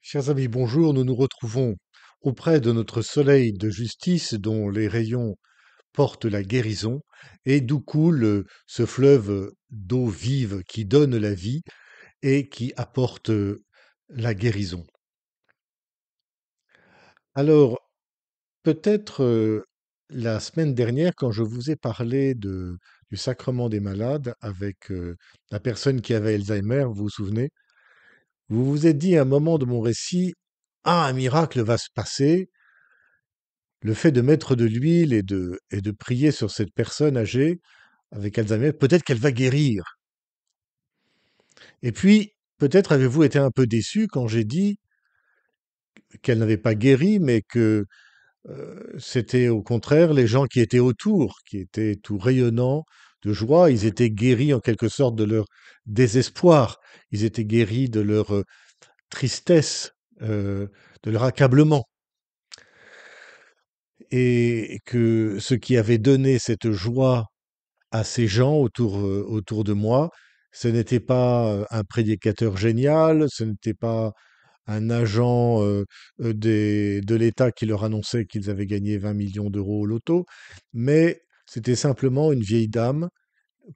Chers amis, bonjour. Nous nous retrouvons auprès de notre soleil de justice dont les rayons portent la guérison et d'où coule ce fleuve d'eau vive qui donne la vie et qui apporte la guérison. Alors, peut-être la semaine dernière, quand je vous ai parlé du sacrement des malades avec la personne qui avait Alzheimer, vous vous souvenez, vous vous êtes dit à un moment de mon récit, ah, un miracle va se passer. Le fait de mettre de l'huile et de prier sur cette personne âgée avec Alzheimer, peut-être qu'elle va guérir. Et puis, peut-être avez-vous été un peu déçu quand j'ai dit qu'elle n'avait pas guéri, mais que c'était au contraire les gens qui étaient autour, qui étaient tout rayonnants de joie. Ils étaient guéris en quelque sorte de leur désespoir. Ils étaient guéris de leur tristesse, de leur accablement. Et que ce qui avait donné cette joie à ces gens autour de moi. Ce n'était pas un prédicateur génial, ce n'était pas un agent de l'État qui leur annonçait qu'ils avaient gagné 20 millions d'euros au loto, mais c'était simplement une vieille dame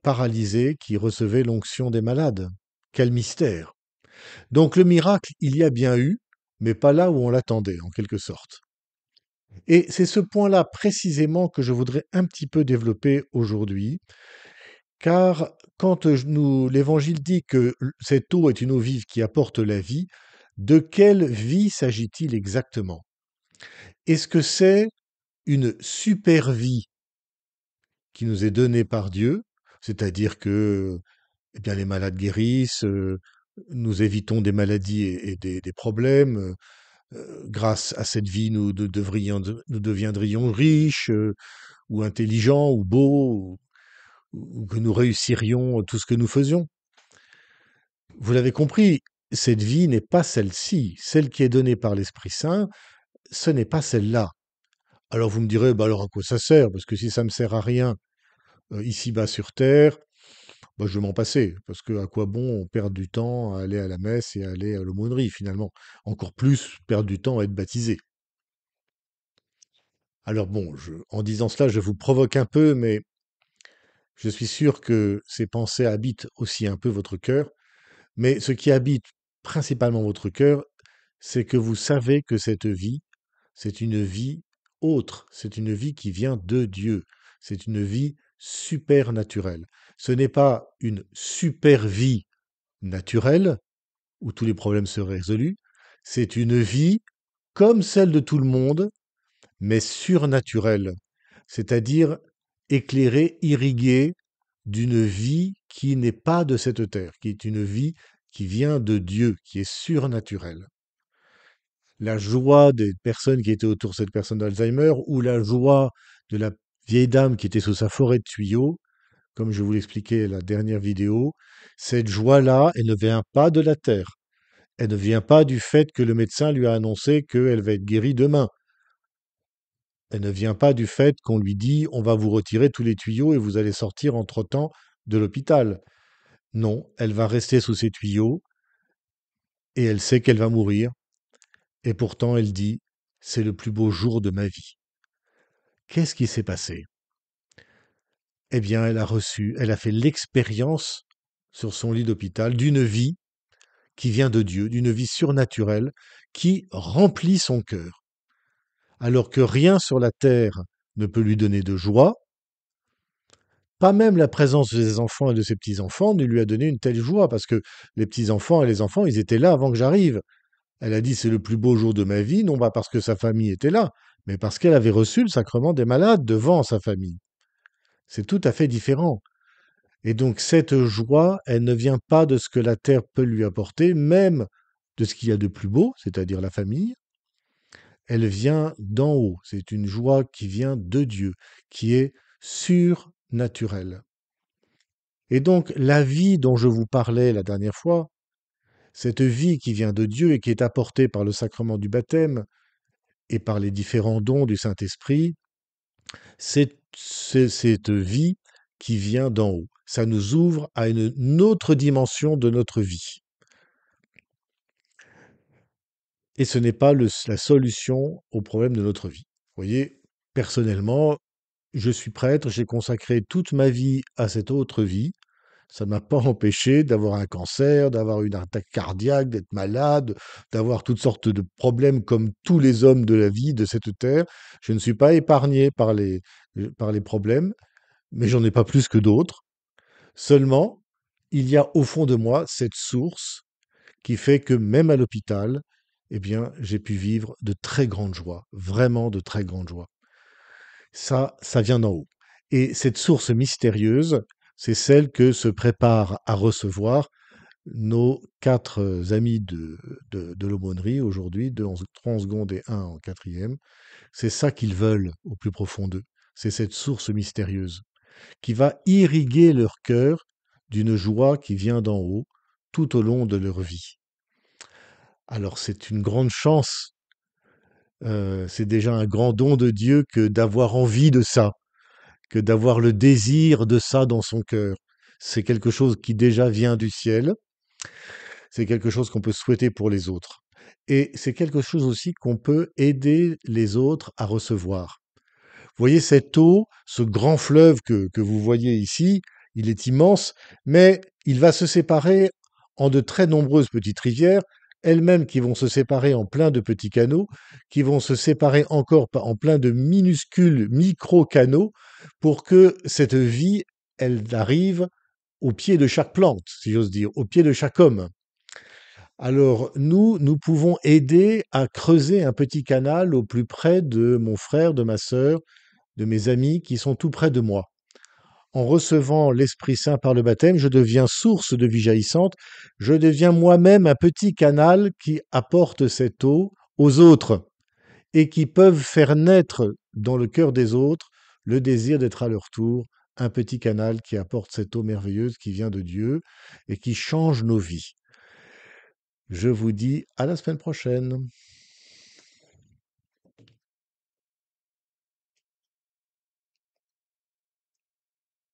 paralysée qui recevait l'onction des malades. Quel mystère! Donc le miracle, il y a bien eu, mais pas là où on l'attendait, en quelque sorte. Et c'est ce point-là précisément que je voudrais un petit peu développer aujourd'hui. Car quand l'Évangile dit que cette eau est une eau vive qui apporte la vie, de quelle vie s'agit-il exactement? Est-ce que c'est une super vie qui nous est donnée par Dieu, c'est-à-dire que eh bien, les malades guérissent, nous évitons des maladies et des problèmes, grâce à cette vie, nous deviendrions riches, ou intelligents, ou beaux, ou que nous réussirions tout ce que nous faisions? Vous l'avez compris, cette vie n'est pas celle-ci. Celle qui est donnée par l'Esprit Saint, ce n'est pas celle-là. Alors vous me direz, bah alors à quoi ça sert? Parce que si ça me sert à rien ici-bas sur Terre, bah, je vais m'en passer. Parce que à quoi bon on perd du temps à aller à la messe et à aller à l'aumônerie finalement? Encore plus perdre du temps à être baptisé. Alors bon, en disant cela, je vous provoque un peu, mais je suis sûr que ces pensées habitent aussi un peu votre cœur. Mais ce qui habite principalement votre cœur, c'est que vous savez que cette vie, c'est une vie autre, c'est une vie qui vient de Dieu, c'est une vie supernaturelle. Ce n'est pas une super vie naturelle où tous les problèmes seraient résolus, c'est une vie comme celle de tout le monde, mais surnaturelle, c'est-à-dire éclairée, irriguée d'une vie qui n'est pas de cette terre, qui est une vie qui vient de Dieu, qui est surnaturelle. La joie des personnes qui étaient autour de cette personne d'Alzheimer ou la joie de la vieille dame qui était sous sa forêt de tuyaux, comme je vous l'expliquais la dernière vidéo, cette joie-là, elle ne vient pas de la terre. Elle ne vient pas du fait que le médecin lui a annoncé qu'elle va être guérie demain. Elle ne vient pas du fait qu'on lui dit on va vous retirer tous les tuyaux et vous allez sortir entre-temps de l'hôpital. Non, elle va rester sous ces tuyaux et elle sait qu'elle va mourir. Et pourtant, elle dit c'est le plus beau jour de ma vie. Qu'est-ce qui s'est passé? Eh bien, elle a fait l'expérience sur son lit d'hôpital d'une vie qui vient de Dieu, d'une vie surnaturelle qui remplit son cœur. Alors que rien sur la terre ne peut lui donner de joie, pas même la présence de ses enfants et de ses petits-enfants ne lui a donné une telle joie, parce que les petits-enfants et les enfants, ils étaient là avant que j'arrive. Elle a dit c'est le plus beau jour de ma vie, non pas parce que sa famille était là, mais parce qu'elle avait reçu le sacrement des malades devant sa famille. C'est tout à fait différent. Et donc cette joie, elle ne vient pas de ce que la terre peut lui apporter, même de ce qu'il y a de plus beau, c'est-à-dire la famille. Elle vient d'en haut. C'est une joie qui vient de Dieu, qui est surnaturelle. Et donc la vie dont je vous parlais la dernière fois, cette vie qui vient de Dieu et qui est apportée par le sacrement du baptême et par les différents dons du Saint-Esprit, c'est cette vie qui vient d'en haut. Ça nous ouvre à une autre dimension de notre vie. et ce n'est pas la solution au problème de notre vie. Vous voyez, personnellement, je suis prêtre, j'ai consacré toute ma vie à cette autre vie. Ça ne m'a pas empêché d'avoir un cancer, d'avoir une attaque cardiaque, d'être malade, d'avoir toutes sortes de problèmes comme tous les hommes de la vie de cette terre. Je ne suis pas épargné par les problèmes, mais j'en ai pas plus que d'autres. Seulement, il y a au fond de moi cette source qui fait que même à l'hôpital, eh bien, j'ai pu vivre de très grandes joies, vraiment de très grandes joies. Ça vient d'en haut. Et cette source mystérieuse, c'est celle que se préparent à recevoir nos quatre amis de l'aumônerie aujourd'hui, deux en 3 en seconde et un en quatrième. C'est ça qu'ils veulent au plus profond d'eux. C'est cette source mystérieuse qui va irriguer leur cœur d'une joie qui vient d'en haut tout au long de leur vie. Alors c'est une grande chance, c'est déjà un grand don de Dieu que d'avoir envie de ça, que d'avoir le désir de ça dans son cœur. C'est quelque chose qui déjà vient du ciel, c'est quelque chose qu'on peut souhaiter pour les autres. Et c'est quelque chose aussi qu'on peut aider les autres à recevoir. Vous voyez cette eau, ce grand fleuve que vous voyez ici, il est immense, mais il va se séparer en de très nombreuses petites rivières, elles-mêmes qui vont se séparer en plein de petits canaux, qui vont se séparer encore en plein de minuscules micro-canaux, pour que cette vie, elle arrive au pied de chaque plante, si j'ose dire, au pied de chaque homme. Alors nous pouvons aider à creuser un petit canal au plus près de mon frère, de ma sœur, de mes amis qui sont tout près de moi. En recevant l'Esprit Saint par le baptême, je deviens source de vie jaillissante, je deviens moi-même un petit canal qui apporte cette eau aux autres et qui peuvent faire naître dans le cœur des autres le désir d'être à leur tour un petit canal qui apporte cette eau merveilleuse qui vient de Dieu et qui change nos vies. Je vous dis à la semaine prochaine.